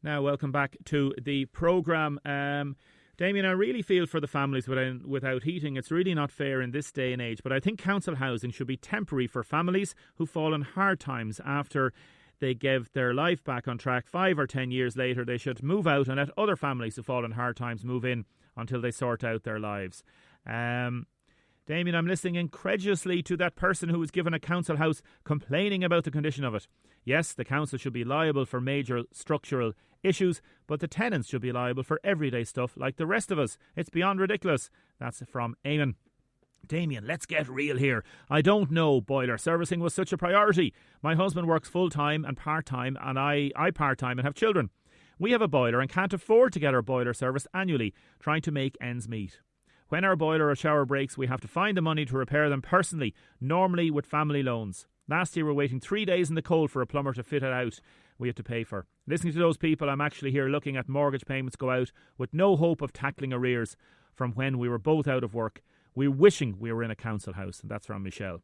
Now, welcome back to the programme. Damien, I really feel for the families without heating. It's really not fair in this day and age, but I think council housing should be temporary for families who fall in hard times after they give their life back on track. 5 or 10 years later, they should move out and let other families who fall in hard times move in until they sort out their lives. Damien, I'm listening incredulously to that person who was given a council house complaining about the condition of it. Yes, the council should be liable for major structural issues, but the tenants should be liable for everyday stuff like the rest of us. It's beyond ridiculous. That's from Eamon. Damien, let's get real here. I don't know boiler servicing was such a priority. My husband works full-time and part-time, and I part-time and have children. We have a boiler and can't afford to get our boiler serviced annually, trying to make ends meet. When our boiler or shower breaks, we have to find the money to repair them personally, normally with family loans. Last year we were waiting 3 days in the cold for a plumber to fit it out we had to pay for. Listening to those people, I'm actually here looking at mortgage payments go out with no hope of tackling arrears from when we were both out of work. We're wishing we were in a council house. And that's from Michelle.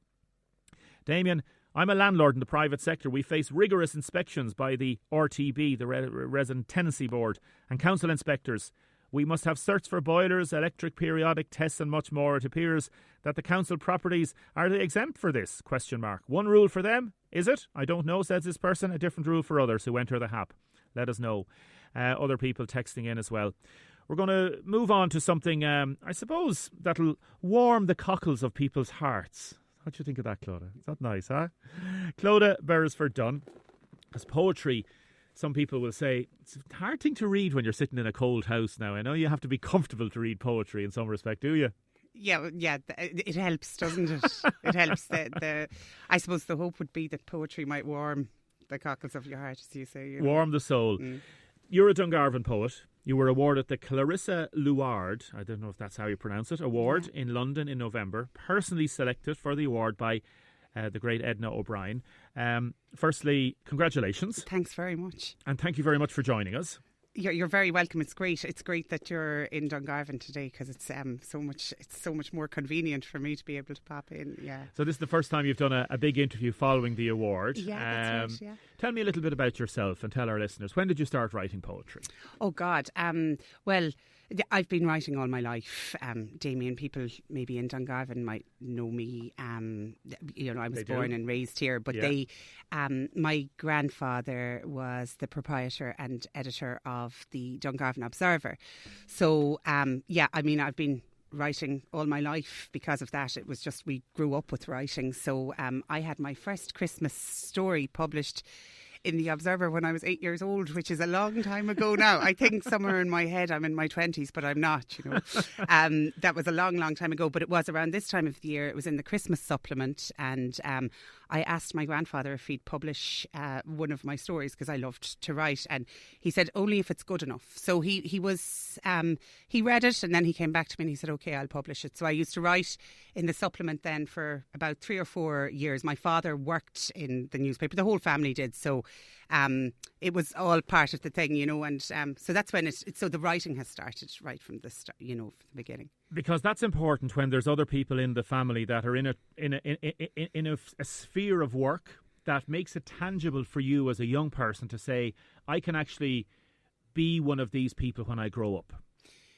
Damien, I'm a landlord in the private sector. We face rigorous inspections by the RTB, the Resident Tenancy Board, and council inspectors. We must have certs for boilers, electric periodic tests and much more. It appears that the council properties are they exempt for this? ? One rule for them, is it? I don't know, says this person. A different rule for others who enter the HAP. Let us know. Other people texting in as well. We're going to move on to something, I suppose, that'll warm the cockles of people's hearts. What do you think of that, Clodagh? Is that nice, huh? Clodagh Beresford Dunne. As poetry, some people will say, it's a hard thing to read when you're sitting in a cold house now. I know you have to be comfortable to read poetry in some respect, do you? Yeah, it helps, doesn't it? It helps. I suppose the hope would be that poetry might warm the cockles of your heart, as you say. Warm the soul. Mm. You're a Dungarvan poet. You were awarded the Clarissa Luard, I don't know if that's how you pronounce it, award in London in November. Personally selected for the award by the great Edna O'Brien. Firstly, congratulations. Thanks very much. And thank you very much for joining us. You're very welcome. It's great. It's great that you're in Dungarvan today because it's so much more convenient for me to be able to pop in. Yeah. So this is the first time you've done a big interview following the award. Yeah, that's right. Yeah. Tell me a little bit about yourself and tell our listeners, when did you start writing poetry? Oh God. Well, I've been writing all my life. Damien, people maybe in Dungarvan might know me. I was born and raised here, but my grandfather was the proprietor and editor of the Dungarvan Observer. So, I've been writing all my life because of that. It was just we grew up with writing. So I had my first Christmas story published in the Observer when I was 8 years old, which is a long time ago now. I think somewhere in my head I'm in my 20s, but I'm not, That was a long, long time ago, but it was around this time of the year. It was in the Christmas supplement, and I asked my grandfather if he'd publish one of my stories because I loved to write, and he said only if it's good enough. So he read it, and then he came back to me and he said, okay, I'll publish it. So I used to write in the supplement then for about 3 or 4 years. My father worked in the newspaper, the whole family did, so it was all part of the thing, and so that's when so the writing has started right from the start, from the beginning. Because that's important when there's other people in the family that are in a sphere of work that makes it tangible for you as a young person to say, I can actually be one of these people when I grow up.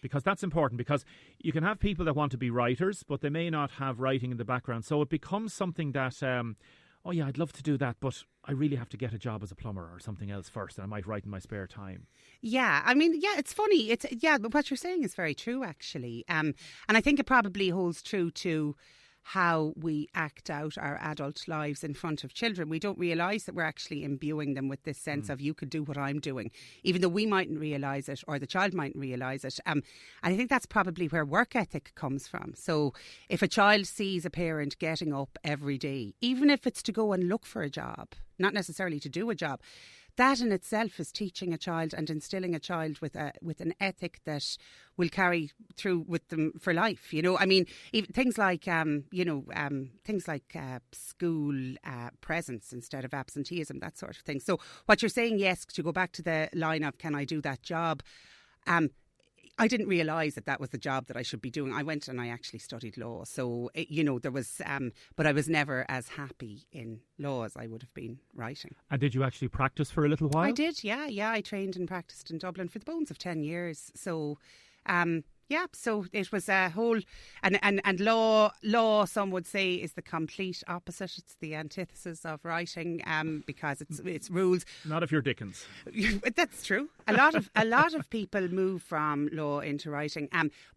Because that's important, because you can have people that want to be writers, but they may not have writing in the background. So it becomes something that, I'd love to do that, but I really have to get a job as a plumber or something else first, and I might write in my spare time. Yeah, it's funny. But what you're saying is very true, actually. And I think it probably holds true to how we act out our adult lives in front of children. We don't realise that we're actually imbuing them with this sense of you could do what I'm doing, even though we mightn't realise it or the child mightn't realise it. And I think that's probably where work ethic comes from. So if a child sees a parent getting up every day, even if it's to go and look for a job, not necessarily to do a job, that in itself is teaching a child and instilling a child with an ethic that will carry through with them for life. Even things like school presence instead of absenteeism, that sort of thing. So what you're saying, yes, to go back to the line of can I do that job? I didn't realise that was the job that I should be doing. I went and I actually studied law. So, there was, but I was never as happy in law as I would have been writing. And did you actually practice for a little while? I did, yeah. I trained and practiced in Dublin for the bones of 10 years. So, so it was a whole, and law, some would say, is the complete opposite. It's the antithesis of writing, because it's rules. Not if you're Dickens. That's true. A lot of people move from law into writing.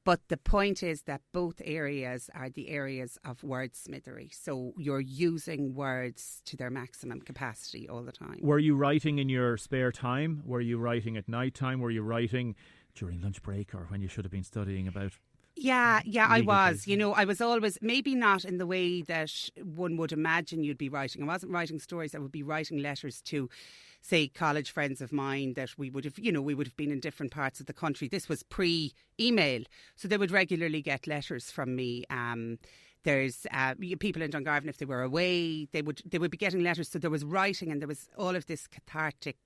But the point is that both areas are the areas of wordsmithery. So you're using words to their maximum capacity all the time. Were you writing in your spare time? Were you writing at night time? Were you writing during lunch break or when you should have been studying about? Yeah, I was. I was always, maybe not in the way that one would imagine you'd be writing. I wasn't writing stories. I would be writing letters to, say, college friends of mine that we would have been in different parts of the country. This was pre-email, so they would regularly get letters from me. There's people in Dungarvan, if they were away, they would be getting letters. So there was writing, and there was all of this cathartic.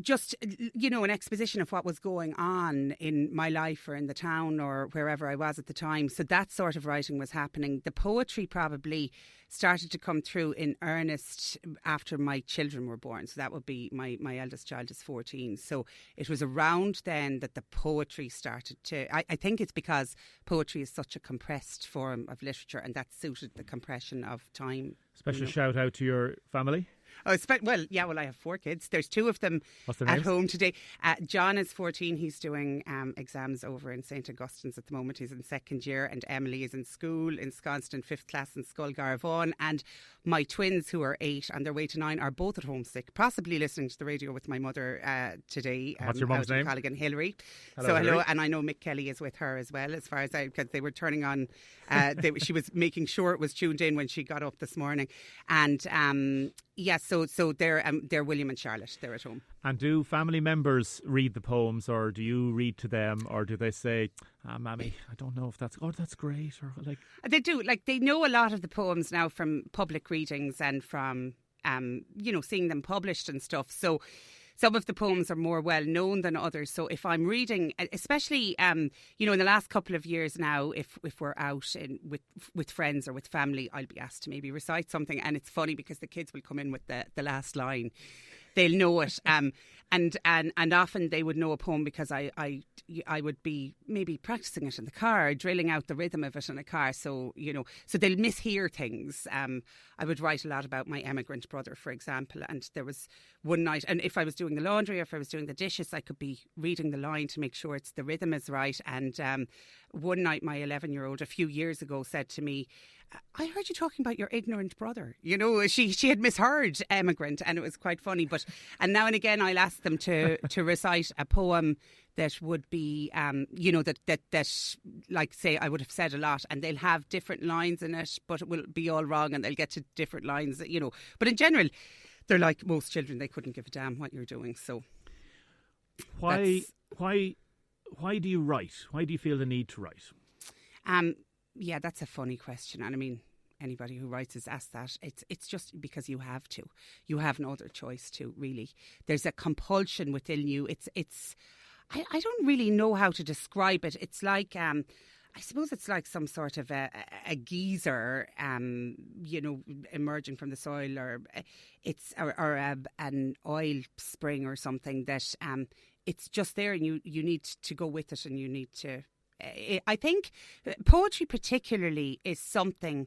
Just, an exposition of what was going on in my life or in the town or wherever I was at the time. So that sort of writing was happening. The poetry probably started to come through in earnest after my children were born. So that would be my eldest child is 14. So it was around then that the poetry started to... I think it's because poetry is such a compressed form of literature, and that suited the compression of time. Special shout out to your family. Oh, I have 4 kids. There's 2 of them at home today. John is 14. He's doing exams over in St. Augustine's at the moment. He's in 2nd year. And Emily is in school, ensconced in 5th class in Sculgar Vaughan. And my twins, who are 8 on their way to 9, are both at home sick, possibly listening to the radio with my mother today. What's your mum's name? Collegan, Hillary. Hello. Hello. And I know Mick Kelly is with her as well, as far as because they were turning on, she was making sure it was tuned in when she got up this morning. And so they're William and Charlotte. They're at home. And do family members read the poems, or do you read to them, or do they say, Mammy, I don't know if that's great, or like... They do. Like, they know a lot of the poems now from public readings and from, seeing them published and stuff. So some of the poems are more well known than others. So if I'm reading, especially, in the last couple of years now, if we're out with friends or with family, I'll be asked to maybe recite something. And it's funny because the kids will come in with the last line. They'll know it. And often they would know a poem because I would be maybe practicing it in the car, drilling out the rhythm of it in a car. So, so they'll mishear things. I would write a lot about my emigrant brother, for example. And there was one night, and if I was doing the laundry or if I was doing the dishes, I could be reading the line to make sure the rhythm is right. And one night, my 11-year-old, a few years ago, said to me, I heard you talking about your ignorant brother. She had misheard emigrant, and it was quite funny. And now and again, I'll ask them to recite a poem that would be, that like, say, I would have said a lot, and they'll have different lines in it, but it will be all wrong, and they'll get to different lines, But in general, they're like most children; they couldn't give a damn what you're doing. So, why do you write? Why do you feel the need to write? Yeah, that's a funny question. And I mean, anybody who writes is asked that. It's just because you have to. You have no other choice to, really. There's a compulsion within you. I don't really know how to describe it. It's like, I suppose it's like some sort of a geyser, emerging from the soil, or an oil spring or something that it's just there, and you need to go with it, and you need to... I think poetry particularly is something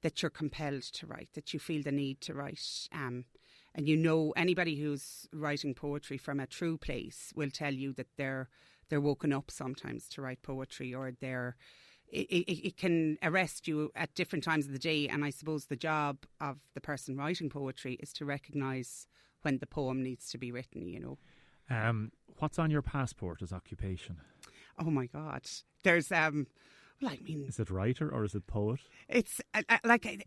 that you're compelled to write, that you feel the need to write. And anybody who's writing poetry from a true place will tell you that they're woken up sometimes to write poetry, or it can arrest you at different times of the day. And I suppose the job of the person writing poetry is to recognise when the poem needs to be written, What's on your passport as occupation? Oh my God. There's, is it writer or is it poet? It's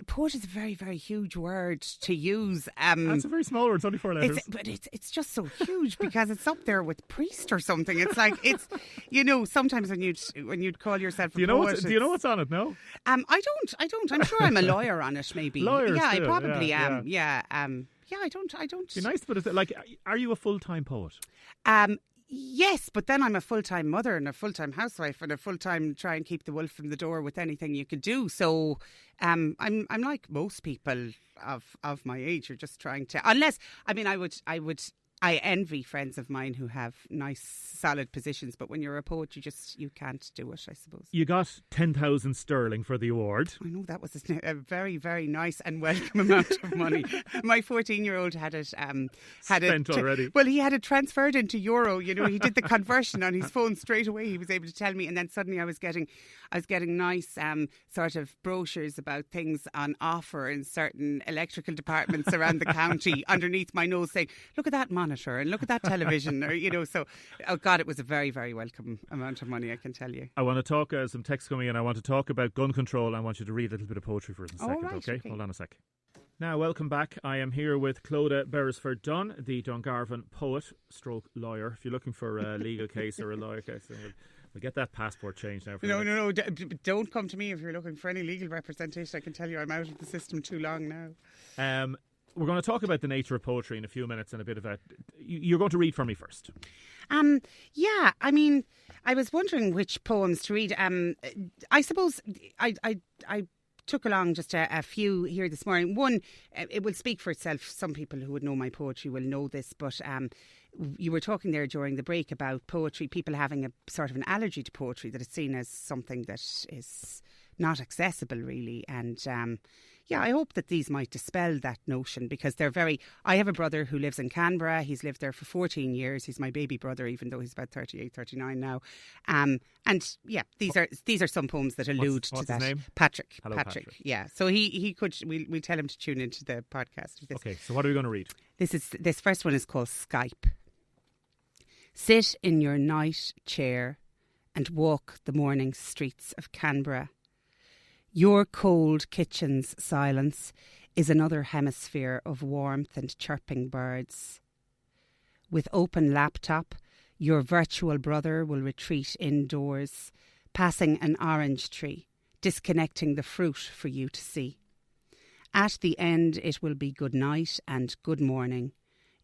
poet is a very, very huge word to use. That's a very small word, it's only 4 letters. But it's just so huge because it's up there with priest or something. It's like, sometimes when you'd call yourself a poet. Do you know what's on it, no? I don't. I'm sure I'm a lawyer on it, maybe. Lawyers yeah, too, I probably am. Yeah. Yeah, I don't. Be nice, but are you a full-time poet? Yes, but then I'm a full-time mother and a full-time housewife and a full-time try and keep the wolf from the door with anything you could do. So I'm like most people of my age. You're just trying to, unless, I mean, I envy friends of mine who have nice, solid positions, but when you're a poet, you can't do it, I suppose. You got 10,000 sterling for the award. I know, that was a very, very nice and welcome amount of money. My 14-year-old had it spent already. Well, he had it transferred into euro. You know, he did the conversion on his phone straight away. He was able to tell me, and then suddenly I was getting nice sort of brochures about things on offer in certain electrical departments around the county underneath my nose, saying, "Look at that monitor and look at that television," or so. Oh God, it was a very, very welcome amount of money, I can tell you. I want to talk, some text coming in. I want to talk about gun control. I want you to read a little bit of poetry for us in a second, right, okay? Hold on a sec. Now, welcome back. I am here with Clodagh Beresford Dunne, the Dungarvan poet stroke lawyer. If you're looking for a legal case or a lawyer case, we'll get that passport changed now. No. Don't come to me if you're looking for any legal representation. I can tell you I'm out of the system too long now. We're going to talk about the nature of poetry in a few minutes and a bit of a... You're going to read for me first. Yeah, I mean, I was wondering which poems to read. I suppose I took along just a few here this morning. One, it will speak for itself. Some people who would know my poetry will know this, but you were talking there during the break about poetry, people having a sort of an allergy to poetry, that it's seen as something that is not accessible really. And yeah, I hope that these might dispel that notion, because they're very... I have a brother who lives in Canberra. He's lived there for 14 years. He's my baby brother, even though he's about 38, 39 now. And yeah, these are some poems that allude what's to that. His name? Patrick. Hello, Patrick. Yeah. So he could... We'll tell him to tune into the podcast. Okay, so what are we going to read? This first one is called Skype. Sit in your night chair and walk the morning streets of Canberra. Your cold kitchen's silence is another hemisphere of warmth and chirping birds. With open laptop, your virtual brother will retreat indoors, passing an orange tree, disconnecting the fruit for you to see. At the end, it will be good night and good morning.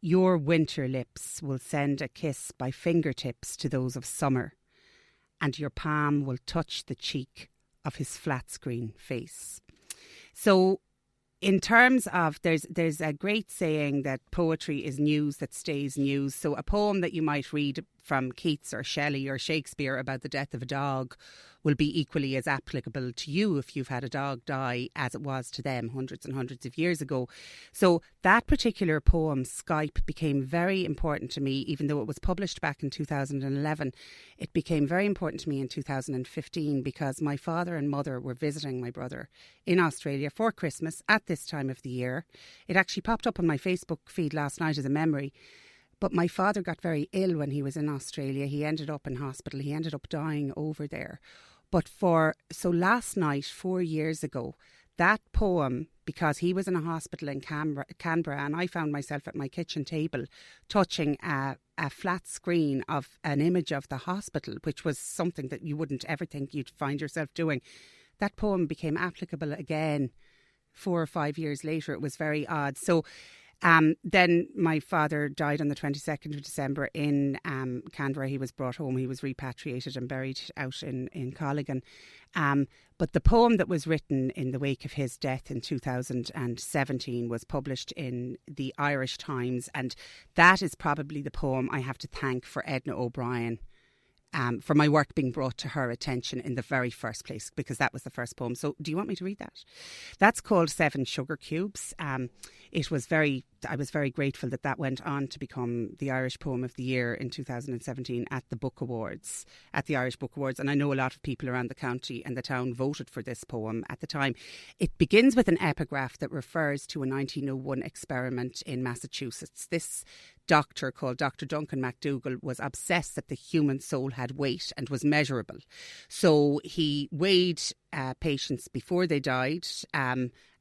Your winter lips will send a kiss by fingertips to those of summer, and your palm will touch the cheek of his flat screen face. So in terms of, there's a great saying that poetry is news that stays news. So a poem that you might read from Keats or Shelley or Shakespeare about the death of a dog will be equally as applicable to you if you've had a dog die as it was to them hundreds and hundreds of years ago. So that particular poem, Skype, became very important to me, even though it was published back in 2011. It became very important to me in 2015 because my father and mother were visiting my brother in Australia for Christmas at this time of the year. It actually popped up on my Facebook feed last night as a memory. But my father got very ill when he was in Australia. He ended up in hospital. He ended up dying over there. So last night, 4 years ago, that poem, because he was in a hospital in Canberra, and I found myself at my kitchen table touching a flat screen of an image of the hospital, which was something that you wouldn't ever think you'd find yourself doing. That poem became applicable again 4 or 5 years later. It was very odd. So then my father died on the 22nd of December in Canberra. He was brought home. He was repatriated and buried out in Clodagh. But the poem that was written in the wake of his death in 2017 was published in the Irish Times. And that is probably the poem I have to thank for Edna O'Brien. For my work being brought to her attention in the very first place, because that was the first poem. So do you want me to read that? That's called 7 Sugar Cubes. I was very grateful that went on to become the Irish Poem of the Year in 2017 at the Book Awards, at the Irish Book Awards. And I know a lot of people around the county and the town voted for this poem at the time. It begins with an epigraph that refers to a 1901 experiment in Massachusetts. This doctor called Dr. Duncan MacDougall was obsessed that the human soul had weight and was measurable. So he weighed patients before they died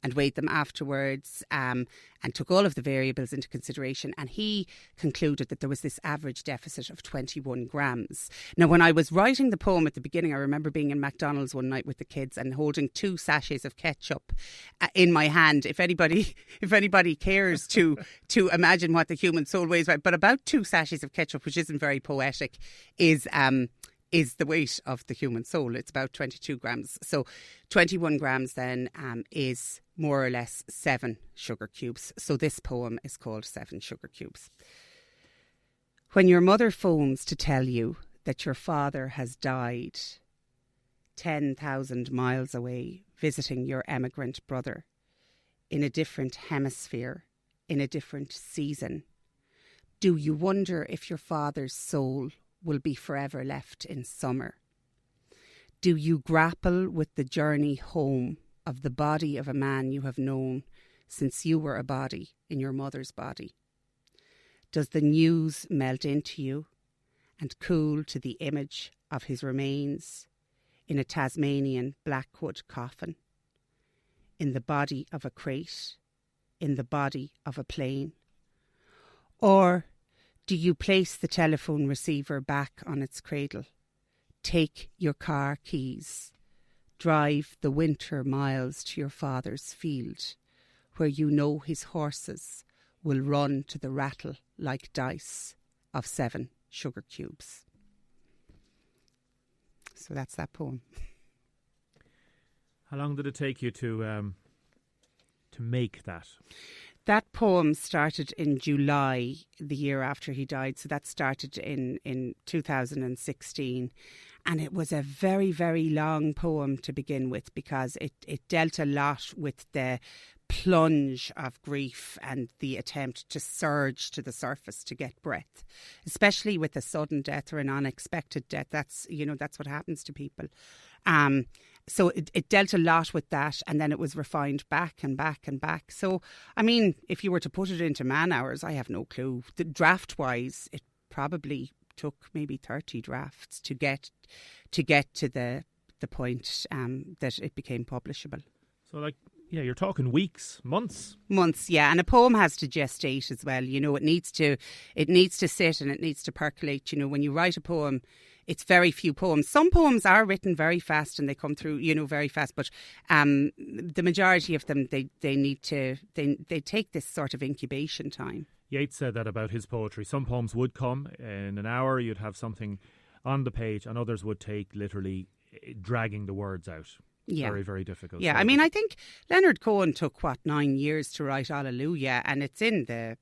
and weighed them afterwards and took all of the variables into consideration. And he concluded that there was this average deficit of 21 grams. Now, when I was writing the poem at the beginning, I remember being in McDonald's one night with the kids and holding 2 sachets of ketchup in my hand. If anybody cares to imagine what the human soul weighs, but about 2 sachets of ketchup, which isn't very poetic, is the weight of the human soul. It's about 22 grams. So 21 grams then is more or less 7 sugar cubes. So this poem is called 7 Sugar Cubes. When your mother phones to tell you that your father has died 10,000 miles away visiting your emigrant brother in a different hemisphere, in a different season, do you wonder if your father's soul will be forever left in summer? Do you grapple with the journey home of the body of a man you have known since you were a body in your mother's body? Does the news melt into you and cool to the image of his remains in a Tasmanian blackwood coffin, in the body of a crate, in the body of a plane? Or do you place the telephone receiver back on its cradle, take your car keys, drive the winter miles to your father's field, where you know his horses will run to the rattle like dice of 7 sugar cubes? So that's that poem. How long did it take you to make that? That poem started in July, the year after he died. So that started in 2016. And it was a very, very long poem to begin with, because it dealt a lot with the plunge of grief and the attempt to surge to the surface to get breath, especially with a sudden death or an unexpected death. That's what happens to people. So it dealt a lot with that, and then it was refined back and back and back. So, I mean, if you were to put it into man hours, I have no clue. The draft-wise, it probably took maybe 30 drafts to get to the point that it became publishable. So, yeah, you're talking weeks, months. Months, yeah. And a poem has to gestate as well. It needs to sit and it needs to percolate. When you write a poem, it's very few poems. Some poems are written very fast and they come through, very fast. But the majority of them, they take this sort of incubation time. Yeats said that about his poetry. Some poems would come in an hour. You'd have something on the page, and others would take literally dragging the words out. Yeah. Very, very difficult. Yeah, I mean, I think Leonard Cohen took 9 years to write Alleluia, and it's in the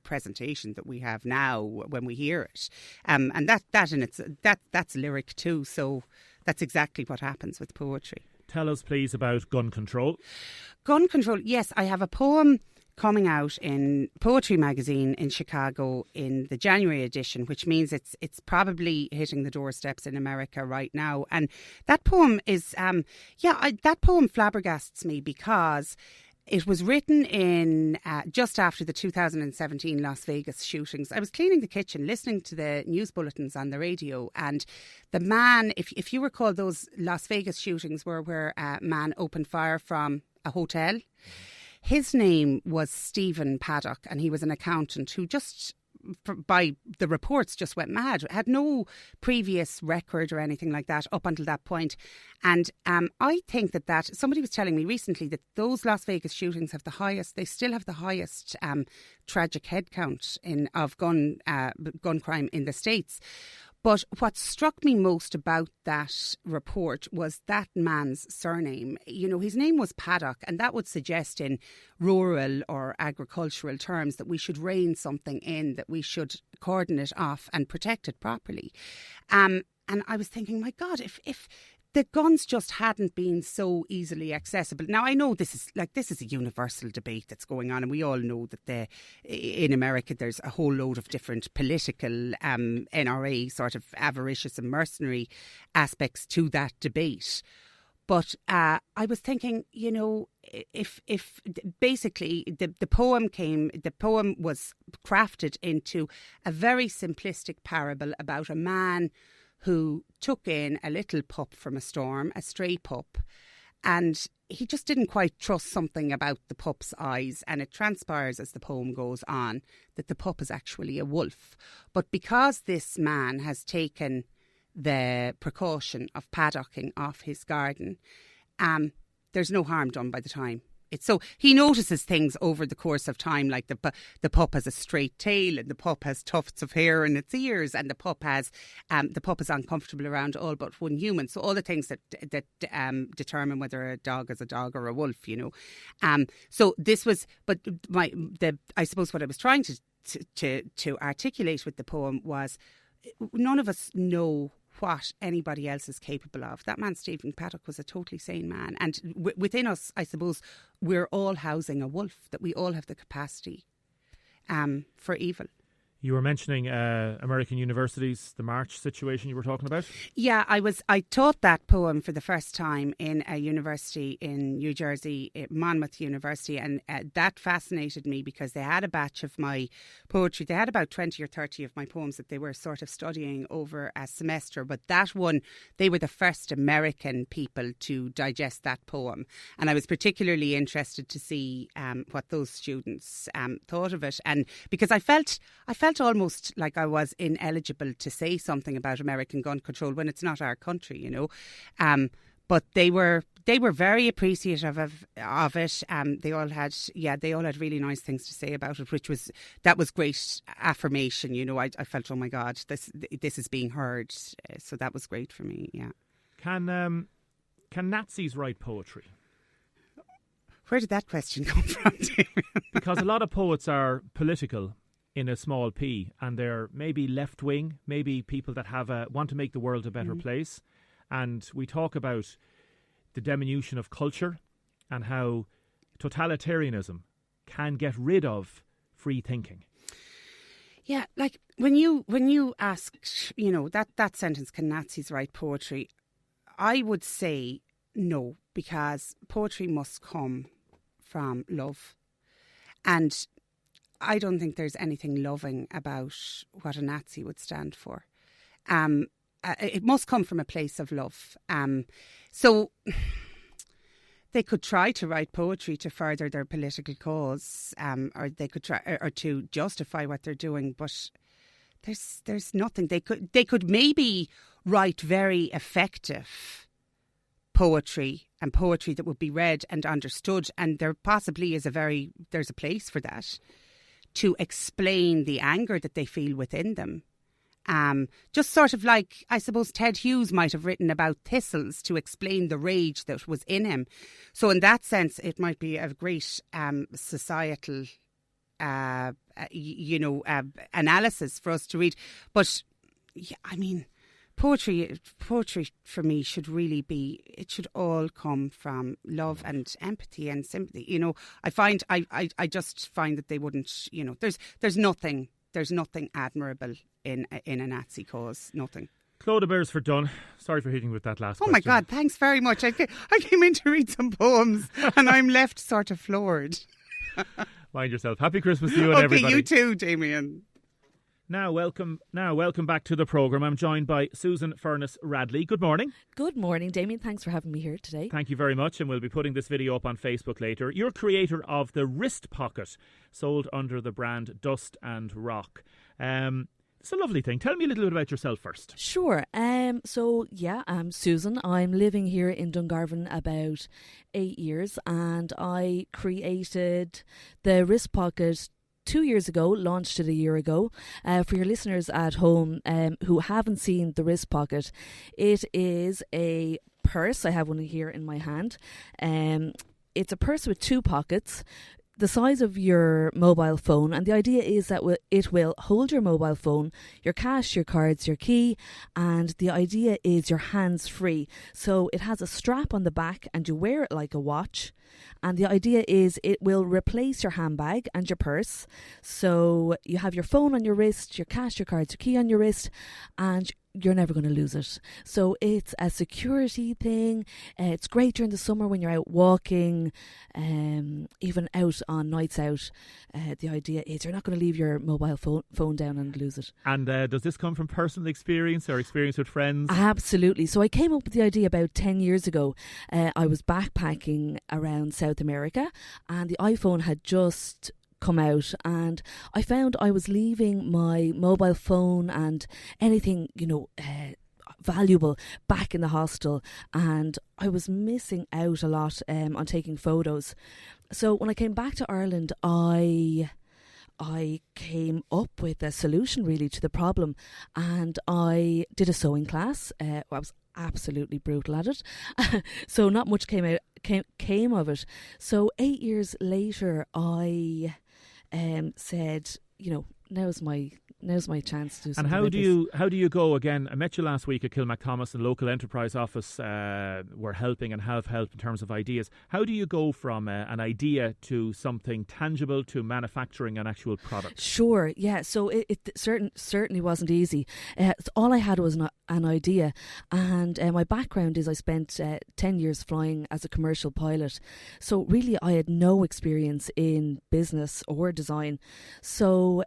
presentation that we have now when we hear it, and that's lyric too. So that's exactly what happens with poetry. Tell us, please, about gun control. Gun control. Yes, I have a poem coming out in Poetry Magazine in Chicago in the January edition, which means it's probably hitting the doorsteps in America right now. And that poem is, that poem flabbergasts me because it was written in just after the 2017 Las Vegas shootings. I was cleaning the kitchen, listening to the news bulletins on the radio, and the man, if you recall, those Las Vegas shootings were where a man opened fire from a hotel. His name was Stephen Paddock, and he was an accountant who just, by the reports, just went mad. Had no previous record or anything like that up until that point. And I think that somebody was telling me recently that those Las Vegas shootings have they still have the highest tragic head count of gun crime in the States. But what struck me most about that report was that man's surname. His name was Paddock, and that would suggest in rural or agricultural terms that we should rein something in, that we should cordon it off and protect it properly. And I was thinking, my God, if the guns just hadn't been so easily accessible. Now, I know this is a universal debate that's going on, and we all know that in America there's a whole load of different political NRA sort of avaricious and mercenary aspects to that debate. But I was thinking, if basically the poem was crafted into a very simplistic parable about a man who took in a little pup from a storm, a stray pup, And he just didn't quite trust something about the pup's eyes, and it transpires as the poem goes on that the pup is actually a wolf. But because this man has taken the precaution of paddocking off his garden, there's no harm done by the time. So he notices things over the course of time, like the pup has a straight tail, and the pup has tufts of hair in its ears, and the pup is uncomfortable around all but one human. So all the things that determine whether a dog is a dog or a wolf, you know. So this was, but I suppose what I was trying to articulate with the poem was, none of us know what anybody else is capable of. That man, Stephen Paddock, was a totally sane man. And within us, I suppose, we're all housing a wolf, that we all have the capacity for evil. You were mentioning American universities, the March situation you were talking about. Yeah, I taught that poem for the first time in a university in New Jersey, Monmouth University, and that fascinated me because they had a batch of my poetry. They had about 20 or 30 of my poems that they were sort of studying over a semester, but that one, they were the first American people to digest that poem. And I was particularly interested to see what those students thought of it, and because I felt almost like I was ineligible to say something about American gun control when it's not our country, you know. But they were very appreciative of it. They all had really nice things to say about it, that was great affirmation. You know, I felt, oh my God, this is being heard. So that was great for me. Yeah. Can Nazis write poetry? Where did that question come from, Damien? Because a lot of poets are political in a small p, and they're maybe left-wing, maybe people that want to make the world a better place. And we talk about the diminution of culture and how totalitarianism can get rid of free thinking. Yeah, like when you asked, you know, that sentence, can Nazis write poetry? I would say no, because poetry must come from love. And I don't think there's anything loving about what a Nazi would stand for. It must come from a place of love. So they could try to write poetry to further their political cause, or they could try or to justify what they're doing. But there's nothing they could maybe write very effective poetry, and poetry that would be read and understood, and there possibly is there's a place for that, to explain the anger that they feel within them. Just sort of like, I suppose, Ted Hughes might have written about thistles to explain the rage that was in him. So in that sense, it might be a great societal, analysis for us to read. But, yeah, I mean, poetry for me should really be, it should all come from love and empathy and sympathy. You know, I just find that they wouldn't, you know, there's nothing admirable in a Nazi cause, nothing. Clodagh Beresford Dunne, sorry for hitting with that last question. Oh my God, thanks very much. I came in to read some poems and I'm left sort of floored. Mind yourself. Happy Christmas to you and everybody. Okay, you too, Damien. Now, welcome back to the programme. I'm joined by Susan Furniss Radley. Good morning. Good morning, Damien. Thanks for having me here today. Thank you very much, and we'll be putting this video up on Facebook later. You're creator of the wrist pocket, sold under the brand Dust and Rock. It's a lovely thing. Tell me a little bit about yourself first. Sure. I'm Susan. I'm living here in Dungarvan about 8 years, and I created the wrist pocket 2 years ago, launched it a year ago. For your listeners at home who haven't seen the wrist pocket, it is a purse. I have one here in my hand. It's a purse with two pockets, the size of your mobile phone, and the idea is that it will hold your mobile phone, your cash, your cards, your key, and the idea is your hands free. So it has a strap on the back and you wear it like a watch, and the idea is it will replace your handbag and your purse. So you have your phone on your wrist, your cash, your cards, your key on your wrist, and you're never going to lose it. So it's a security thing. It's great during the summer when you're out walking, even out on nights out. The idea is you're not going to leave your mobile phone down and lose it. And does this come from personal experience or experience with friends? Absolutely. So I came up with the idea about 10 years ago. I was backpacking around South America, and the iPhone had just come out, and I found I was leaving my mobile phone and anything, valuable back in the hostel, and I was missing out a lot on taking photos. So when I came back to Ireland, I came up with a solution really to the problem, and I did a sewing class. I was absolutely brutal at it, so not much came of it. So 8 years later, I said, now's my chance to do something. And how do you go again? I met you last week at Kilmacthomas, and local enterprise office were helping and have helped in terms of ideas. How do you go from an idea to something tangible to manufacturing an actual product? Sure, yeah. So it certainly wasn't easy. All I had was an idea, and my background is I spent 10 years flying as a commercial pilot. So really I had no experience in business or design. So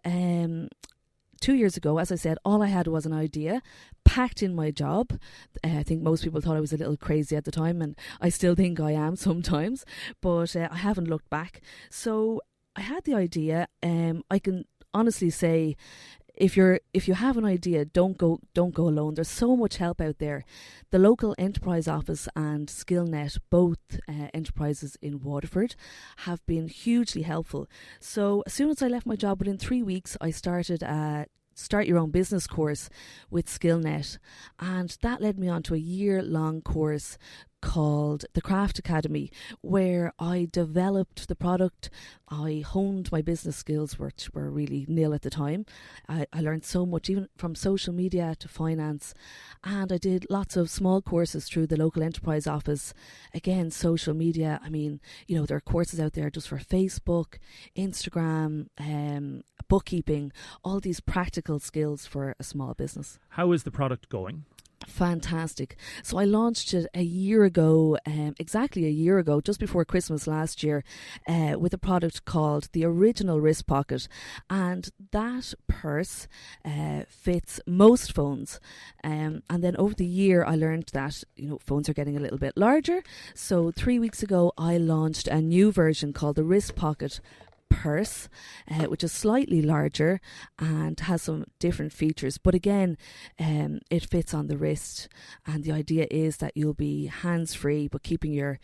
2 years ago, as I said, all I had was an idea, packed in my job. I think most people thought I was a little crazy at the time, and I still think I am sometimes, but I haven't looked back. So I had the idea. I can honestly say, if you have an idea, don't go alone. There's so much help out there. The local enterprise office and SkillNet, both enterprises in Waterford, have been hugely helpful. So as soon as I left my job, within 3 weeks, I started a Start Your Own Business course with SkillNet, and that led me on to a year-long course called the Craft Academy, where I developed the product. I honed my business skills, which were really nil at the time. I learned so much, even from social media to finance, and I did lots of small courses through the local enterprise office. Again, social media, there are courses out there just for Facebook, Instagram, bookkeeping, all these practical skills for a small business. How is the product going? Fantastic. So I launched it exactly a year ago, just before Christmas last year, with a product called the Original Wrist Pocket, and that purse fits most phones. And then over the year, I learned that phones are getting a little bit larger. So 3 weeks ago, I launched a new version called the Wrist Pocket purse, which is slightly larger and has some different features, but again, it fits on the wrist, and the idea is that you'll be hands-free but keeping your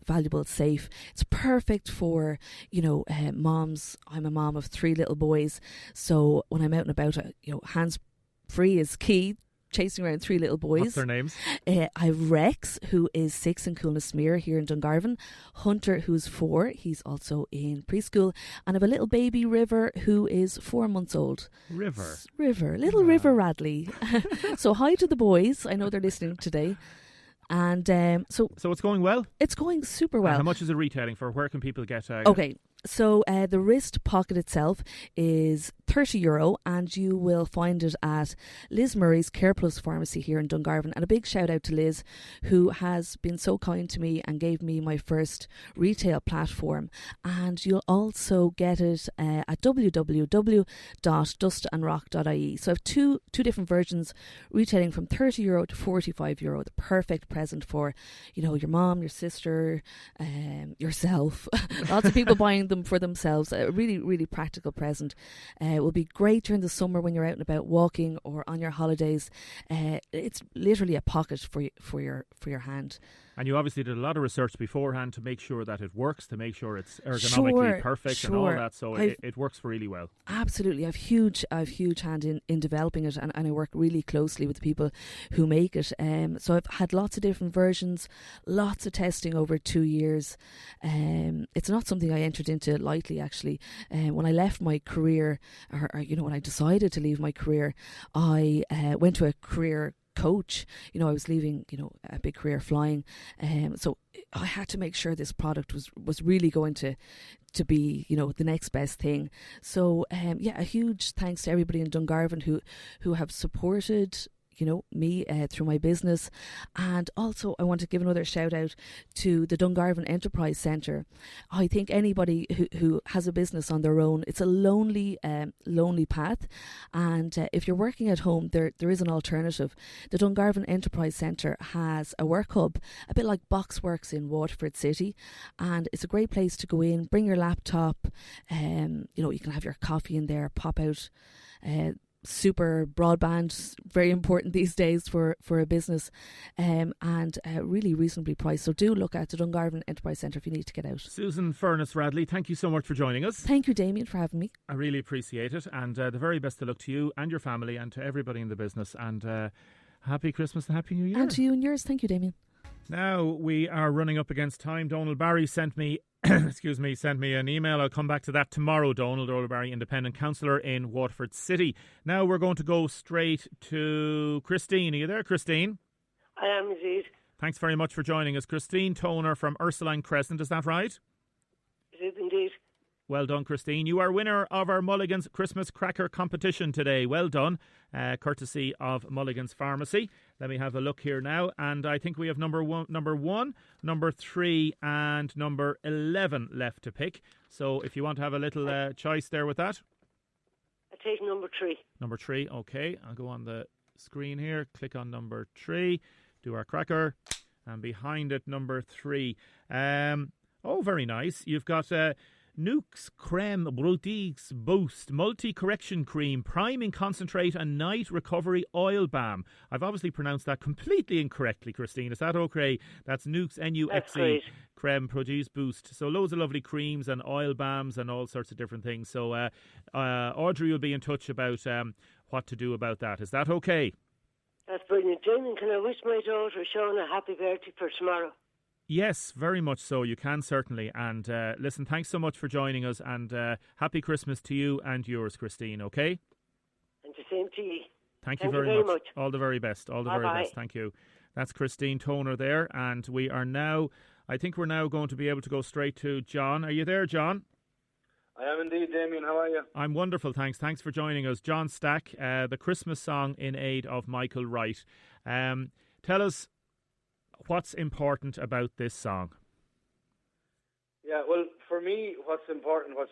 valuables safe. It's perfect for moms. I'm a mom of 3 little boys, so when I'm out and about, hands-free is key. Chasing around 3 little boys. What's their names? I have Rex, who is 6 in Coolnessmere here in Dungarvan. Hunter, who's 4. He's also in preschool. And I have a little baby, River, who is 4 months old. River. Little River Radley. So hi to the boys. I know they're listening today. And so it's going well? It's going super well. And how much is it retailing for? Where can people get Okay. So the wrist pocket itself is €30, and you will find it at Liz Murray's Care Plus Pharmacy here in Dungarvan. And a big shout out to Liz, who has been so kind to me and gave me my first retail platform. And you'll also get it at www.dustandrock.ie. So I have two different versions retailing from €30 to €45. The perfect present for your mom, your sister, yourself. Lots of people buying them for themselves. A really, really practical present. It will be great during the summer when you're out and about walking or on your holidays. It's literally a pocket for your hand. And you obviously did a lot of research beforehand to make sure that it works, to make sure it's ergonomically perfect and all that. So it works really well. Absolutely. I've huge hand in developing it, and I work really closely with the people who make it. So I've had lots of different versions, lots of testing over 2 years. It's not something I entered into lightly, actually. When I left my career, or when I decided to leave my career, I went to a career coach. You know, I was leaving, you know, a big career flying, so I had to make sure this product was really going to be, you know, the next best thing. So a huge thanks to everybody in Dungarvan who have supported, you know, me through my business. And also I want to give another shout out to the Dungarvan Enterprise Centre. I think anybody who has a business on their own, it's a lonely path, and if you're working at home, there is an alternative. The Dungarvan Enterprise Centre has a work hub, a bit like Boxworks in Waterford City, and it's a great place to go in, bring your laptop, you know, you can have your coffee in there, pop out super broadband, very important these days for a business, and really reasonably priced. So do look at the Dungarvan Enterprise Centre if you need to get out. Susan Furniss Radley, thank you so much for joining us. Thank you, Damien, for having me. I really appreciate it, and the very best of luck to you and your family and to everybody in the business, and happy Christmas and happy New Year. And to you and yours. Thank you, Damien. Now we are running up against time. Donald Barry sent me sent me an email. I'll come back to that tomorrow. Donald Barry, Independent Councillor in Waterford City. Now we're going to go straight to Christine. Are you there, Christine? I am indeed. Thanks very much for joining us. Christine Toner from Ursuline Crescent, is that right? It is indeed. Well done, Christine. You are winner of our Mulligan's Christmas Cracker competition today. Well done. Courtesy of Mulligan's Pharmacy. Let me have a look here now. And I think we have number one, number 3 and number 11 left to pick. So if you want to have a little choice there with that. I take number 3. Number 3, okay. I'll go on the screen here. Click on number 3. Do our cracker. And behind it, number 3. Oh, very nice. You've got... Nuke's Creme Brutix Boost Multi-Correction Cream Priming Concentrate and Night Recovery Oil Balm. I've obviously pronounced that completely incorrectly, Christine. Is that okay? That's Nuke's N-U-X-E Creme Produce Boost. So loads of lovely creams and oil balms and all sorts of different things. So Audrey will be in touch about what to do about that. Is that okay? That's brilliant. Damien, can I wish my daughter Sean a happy birthday for tomorrow? Yes, very much so. You can certainly. And listen, thanks so much for joining us, and happy Christmas to you and yours, Christine, okay? And the same to you. Thank you very much. All the very best. All the very best. Thank you. That's Christine Toner there, and we are now, I think we're now going to be able to go straight to John. Are you there, John? I am indeed, Damien. How are you? I'm wonderful, thanks. Thanks for joining us. John Stack, the Christmas song in aid of Michael Wright. Tell us, what's important about this song? Yeah, well, for me, what's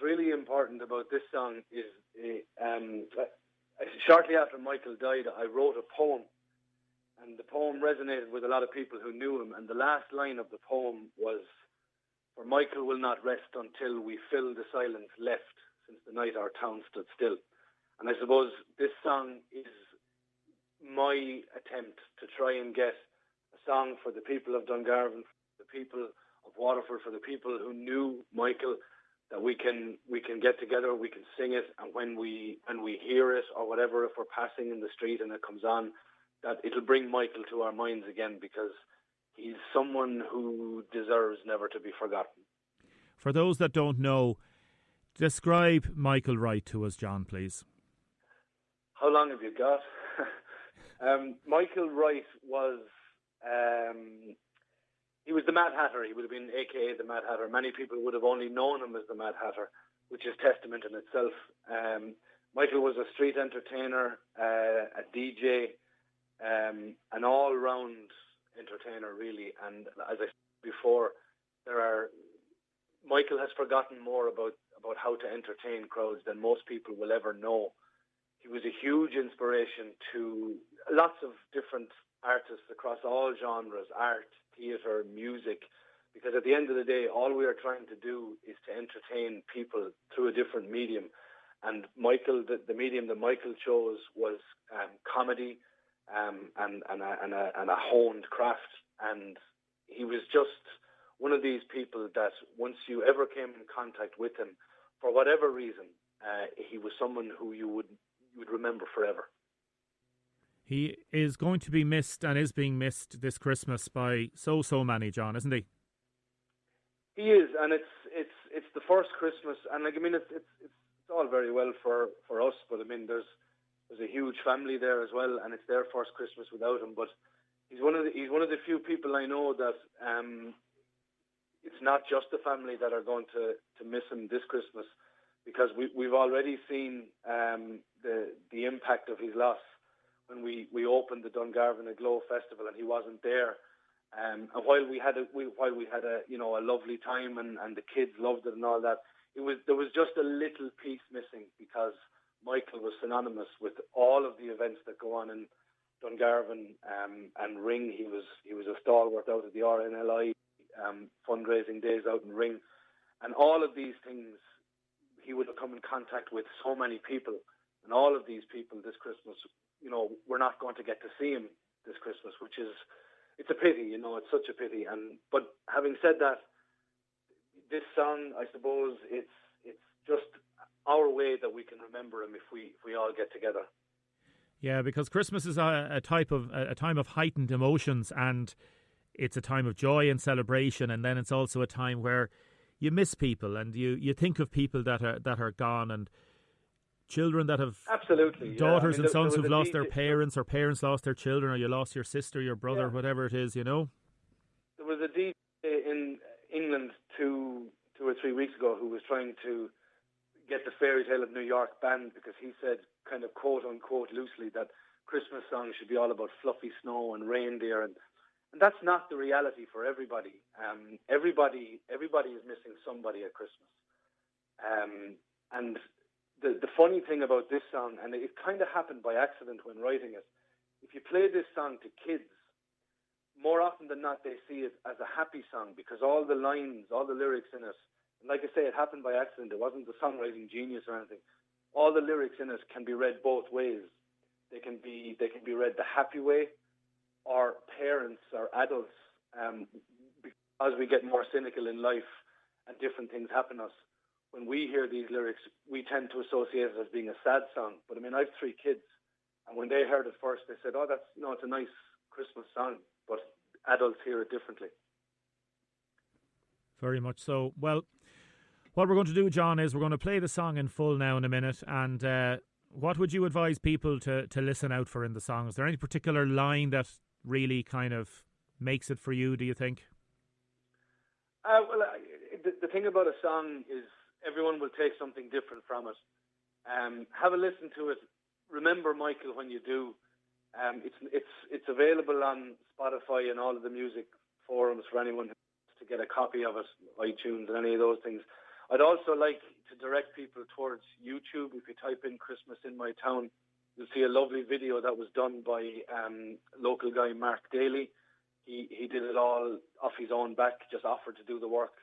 really important about this song is shortly after Michael died, I wrote a poem, and the poem resonated with a lot of people who knew him, and the last line of the poem was, "For Michael will not rest until we fill the silence left since the night our town stood still." And I suppose this song is my attempt to try and get a song for the people of Dungarvan, for the people of Waterford, for the people who knew Michael, that we can get together, we can sing it, and when we hear it or whatever, if we're passing in the street and it comes on, that it'll bring Michael to our minds again, because he's someone who deserves never to be forgotten. For those that don't know, describe Michael Wright to us, John, please. How long have you got? Michael Wright was... he was the Mad Hatter. He would have been a.k.a. the Mad Hatter. Many people would have only known him as the Mad Hatter, which is testament in itself. Michael was a street entertainer, a DJ, an all-round entertainer, really. And as I said before, Michael has forgotten more about how to entertain crowds than most people will ever know. He was a huge inspiration to lots of different artists across all genres, art, theatre, music, because at the end of the day, all we are trying to do is to entertain people through a different medium. And Michael, the medium that Michael chose was comedy and a honed craft. And he was just one of these people that once you ever came in contact with him, for whatever reason, he was someone who you would remember forever. He is going to be missed and is being missed this Christmas by so many, John, isn't he? He is, and it's the first Christmas, and it's all very well for us, but I mean there's there's a huge family there as well, and it's their first Christmas without him. But he's one of the few people I know that it's not just the family that are going to miss him this Christmas, because we've already seen the impact of his loss when we opened the Dungarvan Aglow Festival and he wasn't there. And while we had a lovely time and the kids loved it and all that, there was just a little piece missing, because Michael was synonymous with all of the events that go on in Dungarvan and Ring. He was a stalwart out of the RNLI fundraising days out in Ring, and all of these things he would have come in contact with so many people, and all of these people this Christmas, we're not going to get to see him this Christmas, which is, it's a pity, it's such a pity. But having said that, this song, I suppose, it's just our way that we can remember him if we all get together. Yeah, because Christmas is a time of heightened emotions, and it's a time of joy and celebration, and then it's also a time where you miss people and you think of people that are gone, and children that have absolutely daughters and sons who've lost their parents, or parents lost their children, or you lost your sister, your brother, whatever it is, There was a DJ in England two or 3 weeks ago who was trying to get the Fairy Tale of New York banned, because he said, kind of quote unquote loosely, that Christmas songs should be all about fluffy snow and reindeer, and that's not the reality for everybody. Everybody is missing somebody at Christmas. And the funny thing about this song, and it kind of happened by accident when writing it, if you play this song to kids, more often than not they see it as a happy song, because all the lines, all the lyrics in it, and like I say, it happened by accident. It wasn't the songwriting genius or anything. All the lyrics in it can be read both ways. They can be read the happy way, or parents or adults, as we get more cynical in life and different things happen to us. When we hear these lyrics, we tend to associate it as being a sad song. But I mean, I have 3 kids, and when they heard it first, they said, "Oh, that's it's a nice Christmas song." But adults hear it differently. Very much so. Well, what we're going to do, John, is we're going to play the song in full now in a minute. And what would you advise people to listen out for in the song? Is there any particular line that really kind of makes it for you, do you think? The thing about a song is everyone will take something different from it. Have a listen to it. Remember Michael when you do. It's available on Spotify and all of the music forums for anyone who wants to get a copy of it, iTunes and any of those things. I'd also like to direct people towards YouTube. If you type in Christmas in My Town, you'll see a lovely video that was done by local guy Mark Daly. He did it all off his own back, just offered to do the work.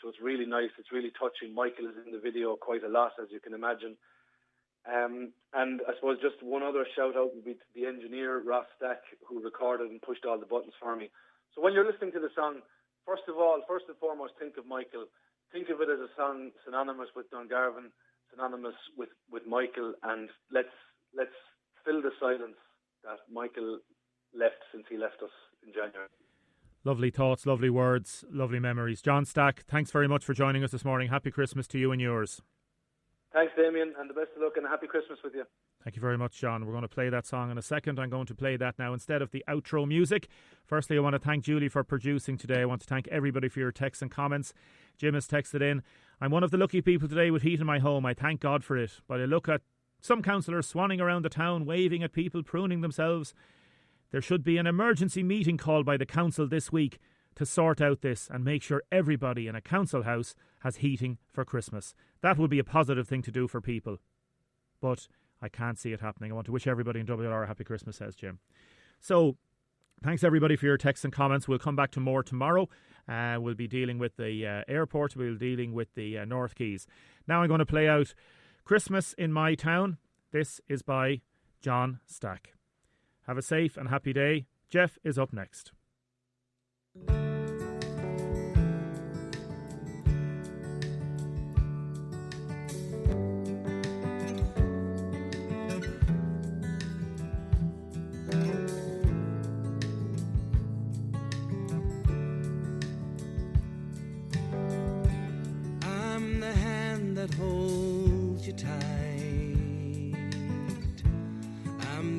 So it's really nice. It's really touching. Michael is in the video quite a lot, as you can imagine. And I suppose just one other shout out would be to the engineer, Ross Stack, who recorded and pushed all the buttons for me. So when you're listening to the song, first and foremost, think of Michael. Think of it as a song synonymous with Dungarvan, synonymous with Michael, and let's fill the silence that Michael left since he left us in January. Lovely thoughts, lovely words, lovely memories. John Stack, thanks very much for joining us this morning. Happy Christmas to you and yours. Thanks, Damien, and the best of luck and a happy Christmas with you. Thank you very much, John. We're going to play that song in a second. I'm going to play that now instead of the outro music. Firstly, I want to thank Julie for producing today. I want to thank everybody for your texts and comments. Jim has texted in, "I'm one of the lucky people today with heat in my home. I thank God for it. But I look at some councillors swanning around the town, waving at people, pruning themselves. There should be an emergency meeting called by the council this week to sort out this and make sure everybody in a council house has heating for Christmas. That would be a positive thing to do for people. But I can't see it happening. I want to wish everybody in WR a happy Christmas," says Jim. So, thanks everybody for your texts and comments. We'll come back to more tomorrow. We'll be dealing with the airport. We'll be dealing with the North Quays. Now I'm going to play out Christmas in My Town. This is by John Stack. Have a safe and happy day. Jeff is up next. I'm the hand that holds you tight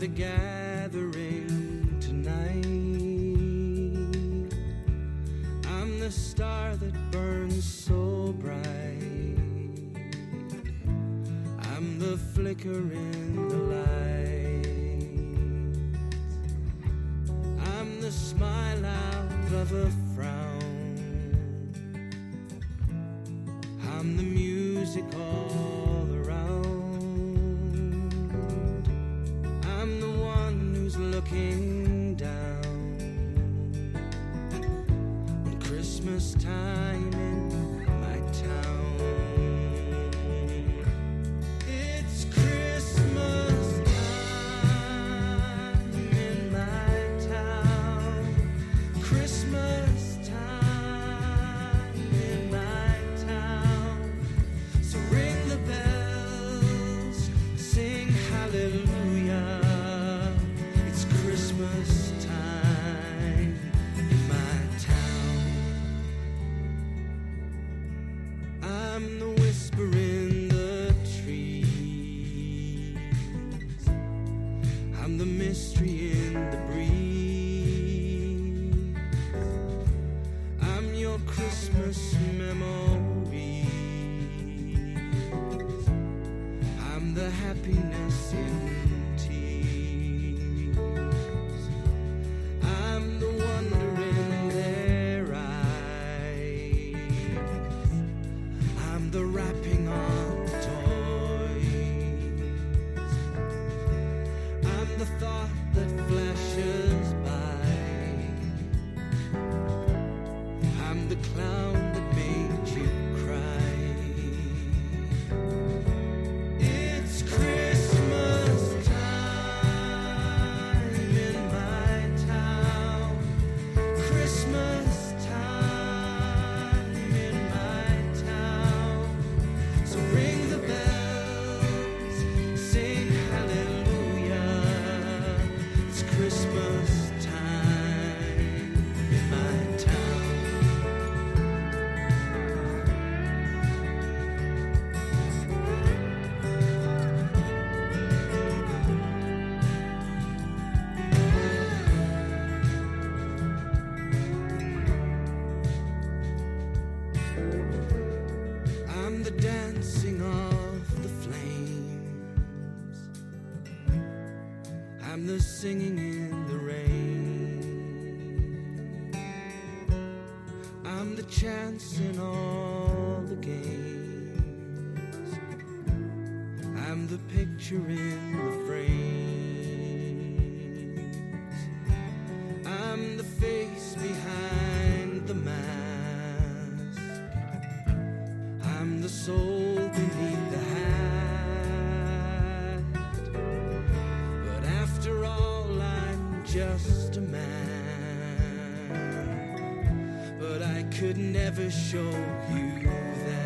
the gathering tonight. I'm the star that burns so bright. I'm the flicker in the light. I'm the smile out of a frown. I'm the music all around. I'm the one who's looking down on Christmas time in my town. It's Christmas time in my town. Christmas time in my town. So ring the bells, sing hallelujah. It's Christmas time in my town. I'm the whisper in the trees. I'm the mystery in the breeze. I'm your Christmas memories. I'm the happiness in tears. I'm the wonder in their eyes. I'm the wrapping on toys. I'm the thought that flashes by. I'm the clown that made you cry. It's Christmas time in my town. Christmas time in my town. So ring the bells, sing hallelujah. It's Christmas time in my town. I'm the dancing of the flames. I'm the singing in the rain. I'm the chance in all the games. I'm the picture in the frames. I'm the face behind the mask. I'm the soul beneath the hat. But after all, I'm just a man. But I could never show you that.